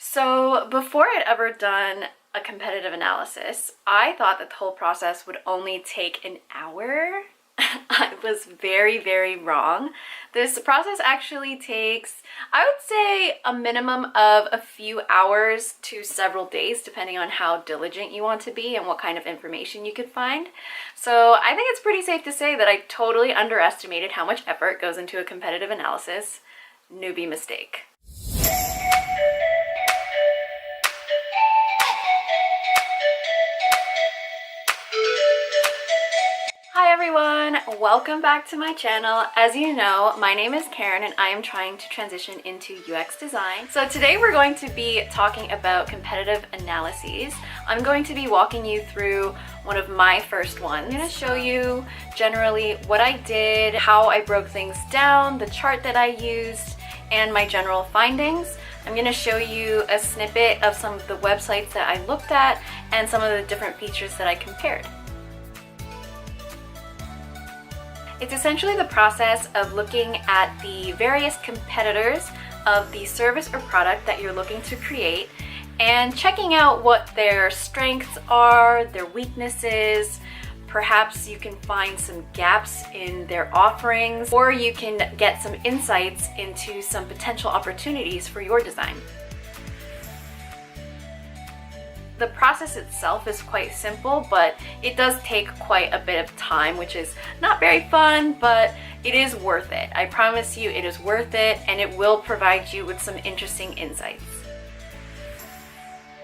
So before I'd ever done a competitive analysis, I thought that the whole process would only take an hour. I was very, very wrong. This process actually takes, I would say, a minimum of a few hours to several days, depending on how diligent you want to be and what kind of information you could find. So I think it's pretty safe to say that I totally underestimated how much effort goes into a competitive analysis. Newbie mistake. Hi everyone, welcome back to my channel. As you know, my name is Karen and I am trying to transition into UX design. So today we're going to be talking about competitive analyses. I'm going to be walking you through one of my first ones. I'm going to show you generally what I did, how I broke things down, the chart that I used, and my general findings. I'm going to show you a snippet of some of the websites that I looked at and some of the different features that I compared. It's essentially the process of looking at the various competitors of the service or product that you're looking to create and checking out what their strengths are, their weaknesses. Perhaps you can find some gaps in their offerings, or you can get some insights into some potential opportunities for your design. The process itself is quite simple, but it does take quite a bit of time, which is not very fun, but it is worth it. I promise you it is worth it, and it will provide you with some interesting insights.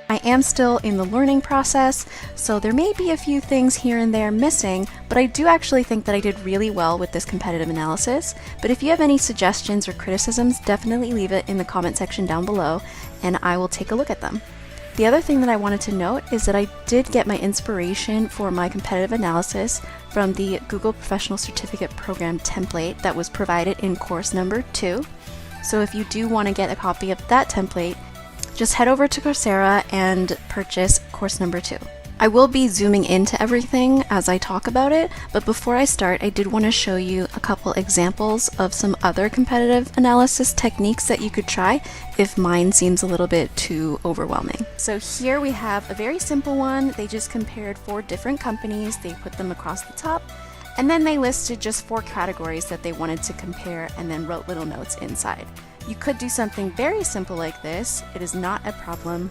I am still in the learning process, so there may be a few things here and there missing, but I do actually think that I did really well with this competitive analysis. But if you have any suggestions or criticisms, definitely leave it in the comment section down below, and I will take a look at them. The other thing that I wanted to note is that I did get my inspiration for my competitive analysis from the Google Professional Certificate Program template that was provided in course number 2. So if you do want to get a copy of that template, just head over to Coursera and purchase course number 2. I will be zooming into everything as I talk about it, but before I start, I did want to show you a couple examples of some other competitive analysis techniques that you could try if mine seems a little bit too overwhelming. So here we have a very simple one. They just compared 4 different companies, they put them across the top, and then they listed just 4 categories that they wanted to compare and then wrote little notes inside. You could do something very simple like this. It is not a problem.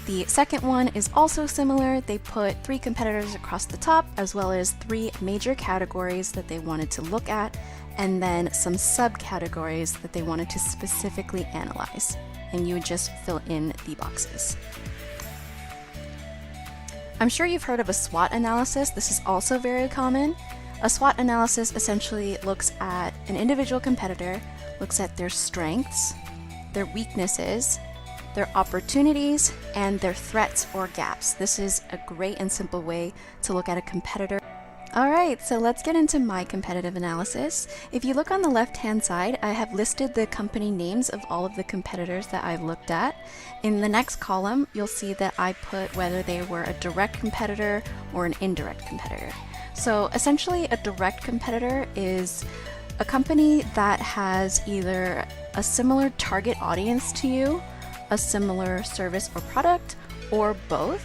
The second one is also similar. They put 3 competitors across the top, as well as 3 major categories that they wanted to look at, and then some subcategories that they wanted to specifically analyze. And you would just fill in the boxes. I'm sure you've heard of a SWOT analysis. This is also very common. A SWOT analysis essentially looks at an individual competitor, looks at their strengths, their weaknesses, their opportunities, and their threats or gaps. This is a great and simple way to look at a competitor. Alright, so let's get into my competitive analysis. If you look on the left-hand side, I have listed the company names of all of the competitors that I've looked at. In the next column, you'll see that I put whether they were a direct competitor or an indirect competitor. So essentially, a direct competitor is a company that has either a similar target audience to you, a similar service or product, or both.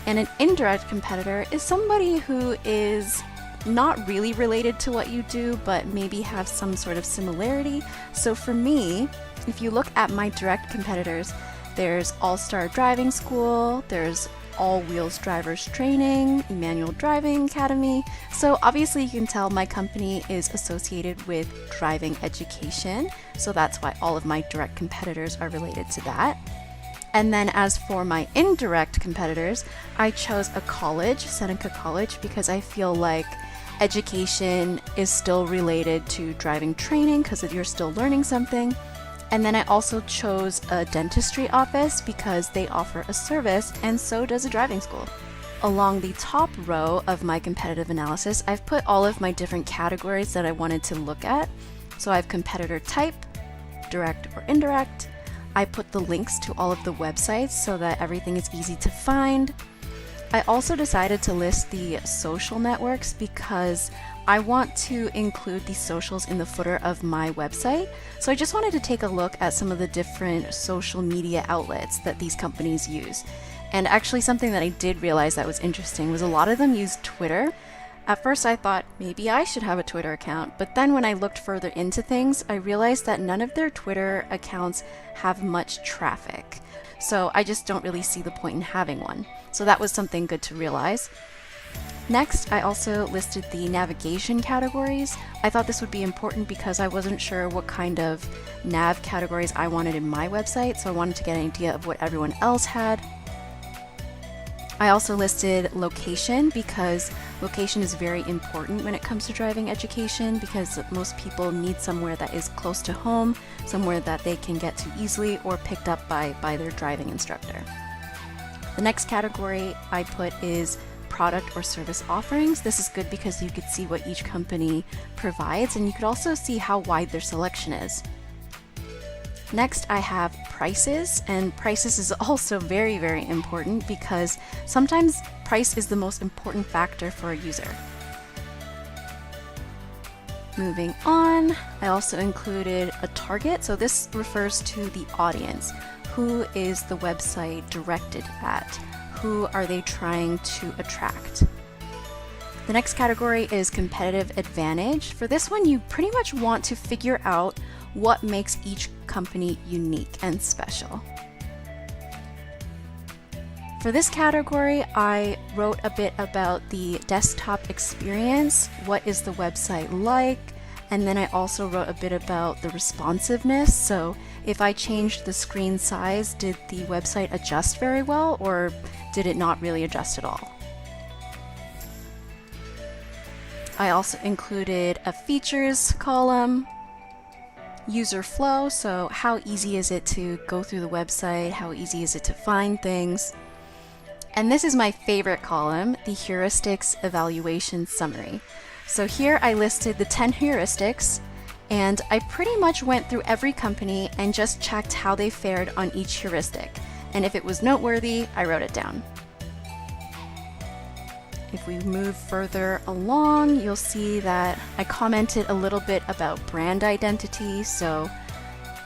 And an indirect competitor is somebody who is not really related to what you do, but maybe have some sort of similarity. So for me, if you look at my direct competitors, there's All-Star Driving School, there's All Wheels Drivers Training, Manual Driving Academy. So obviously you can tell my company is associated with driving education. So that's why all of my direct competitors are related to that. And then as for my indirect competitors, I chose a college, Seneca College, because I feel like education is still related to driving training because you're still learning something. And then I also chose a dentistry office because they offer a service, and so does a driving school. Along the top row of my competitive analysis, I've put all of my different categories that I wanted to look at. So I have competitor type, direct or indirect. I put the links to all of the websites so that everything is easy to find. I also decided to list the social networks because I want to include the socials in the footer of my website. So I just wanted to take a look at some of the different social media outlets that these companies use. And actually something that I did realize that was interesting was a lot of them use Twitter. At first I thought maybe I should have a Twitter account, but then when I looked further into things, I realized that none of their Twitter accounts have much traffic. So I just don't really see the point in having one. So that was something good to realize. Next, I also listed the navigation categories. I thought this would be important because I wasn't sure what kind of nav categories I wanted in my website, so I wanted to get an idea of what everyone else had. I also listed location because location is very important when it comes to driving education because most people need somewhere that is close to home, somewhere that they can get to easily or picked up by their driving instructor. The next category I put is product or service offerings. This is good because you could see what each company provides and you could also see how wide their selection is. Next, I have prices, and prices is also very, very important because sometimes price is the most important factor for a user. Moving on, I also included a target. So this refers to the audience. Who is the website directed at? Who are they trying to attract? The next category is competitive advantage. For this one, you pretty much want to figure out what makes each company unique and special. For this category, I wrote a bit about the desktop experience, what is the website like, and then I also wrote a bit about the responsiveness. So if I changed the screen size, did the website adjust very well or did it not really adjust at all? I also included a features column, user flow, so how easy is it to go through the website, how easy is it to find things. And this is my favorite column, the heuristics evaluation summary. So here I listed the 10 heuristics and I pretty much went through every company and just checked how they fared on each heuristic. And if it was noteworthy, I wrote it down. If we move further along, you'll see that I commented a little bit about brand identity. So,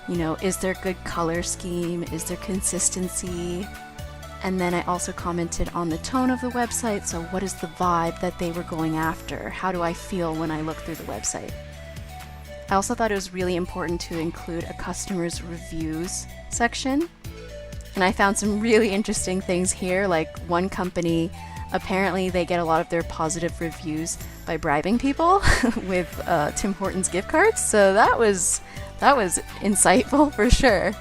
is there good color scheme? Is there consistency? And then I also commented on the tone of the website. So what is the vibe that they were going after? How do I feel when I look through the website? I also thought it was really important to include a customer's reviews section. And I found some really interesting things here, like one company, apparently they get a lot of their positive reviews by bribing people with Tim Hortons gift cards. So that was insightful for sure.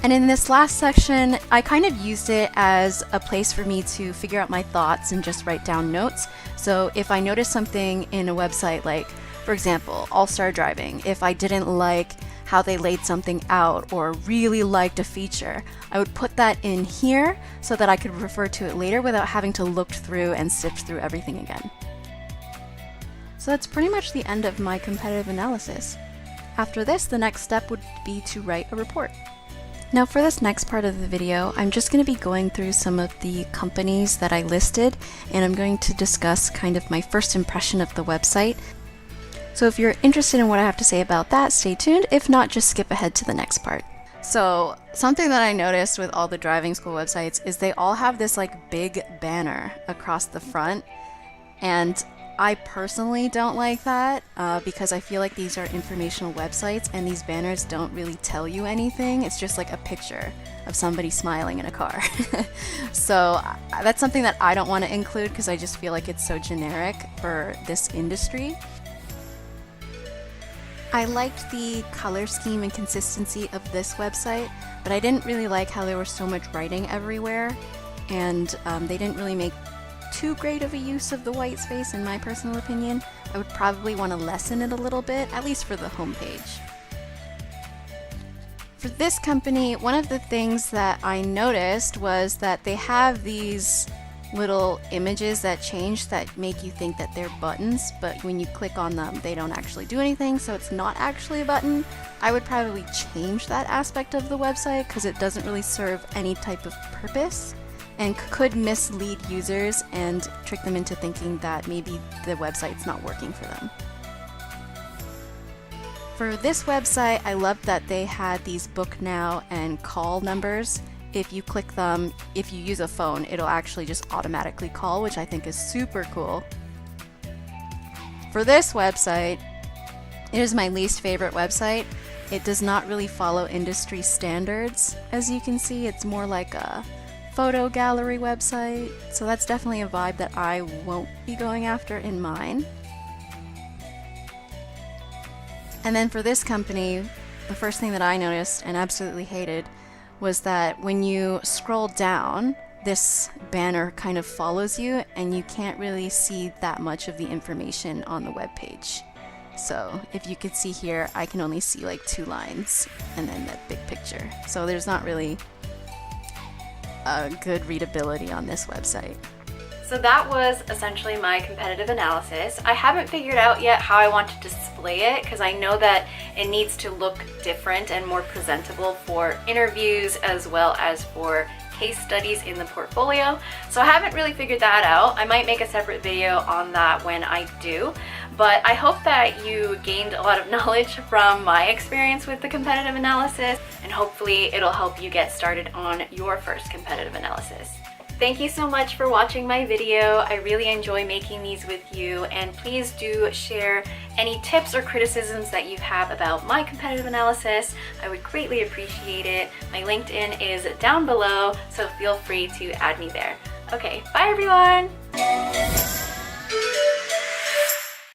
And in this last section, I kind of used it as a place for me to figure out my thoughts and just write down notes. So if I notice something in a website, like, for example, All-Star Driving, if I didn't like how they laid something out or really liked a feature, I would put that in here so that I could refer to it later without having to look through and sift through everything again. So that's pretty much the end of my competitive analysis. After this, the next step would be to write a report. Now for this next part of the video, I'm just going to be going through some of the companies that I listed, and I'm going to discuss kind of my first impression of the website. So if you're interested in what I have to say about that, stay tuned. If not, just skip ahead to the next part. So something that I noticed with all the driving school websites is they all have this like big banner across the front, and I personally don't like that because I feel like these are informational websites and these banners don't really tell you anything. It's just like a picture of somebody smiling in a car. So that's something that I don't want to include because I just feel like it's so generic for this industry. I liked the color scheme and consistency of this website, but I didn't really like how there was so much writing everywhere, and they didn't really make too great of a use of the white space in my personal opinion. I would probably want to lessen it a little bit, at least for the homepage. For this company, one of the things that I noticed was that they have these little images that change that make you think that they're buttons, but when you click on them, they don't actually do anything, so it's not actually a button. I would probably change that aspect of the website because it doesn't really serve any type of purpose. and could mislead users and trick them into thinking that maybe the website's not working for them. For this website, I loved that they had these book now and call numbers. If you click them, if you use a phone, it'll actually just automatically call, which I think is super cool. For this website, it is my least favorite website. It does not really follow industry standards. As you can see, it's more like a photo gallery website. So that's definitely a vibe that I won't be going after in mine. And then for this company, the first thing that I noticed and absolutely hated was that when you scroll down, this banner kind of follows you and you can't really see that much of the information on the web page. So if you could see here, I can only see like 2 lines and then that big picture. So there's not really a good readability on this website. So that was essentially my competitive analysis. I haven't figured out yet how I want to display it because I know that it needs to look different and more presentable for interviews as well as for case studies in the portfolio. So I haven't really figured that out. I might make a separate video on that when I do, but I hope that you gained a lot of knowledge from my experience with the competitive analysis, and hopefully it'll help you get started on your first competitive analysis. Thank you so much for watching my video. I really enjoy making these with you, and please do share any tips or criticisms that you have about my competitive analysis. I would greatly appreciate it. My LinkedIn is down below, so feel free to add me there. Okay, bye everyone!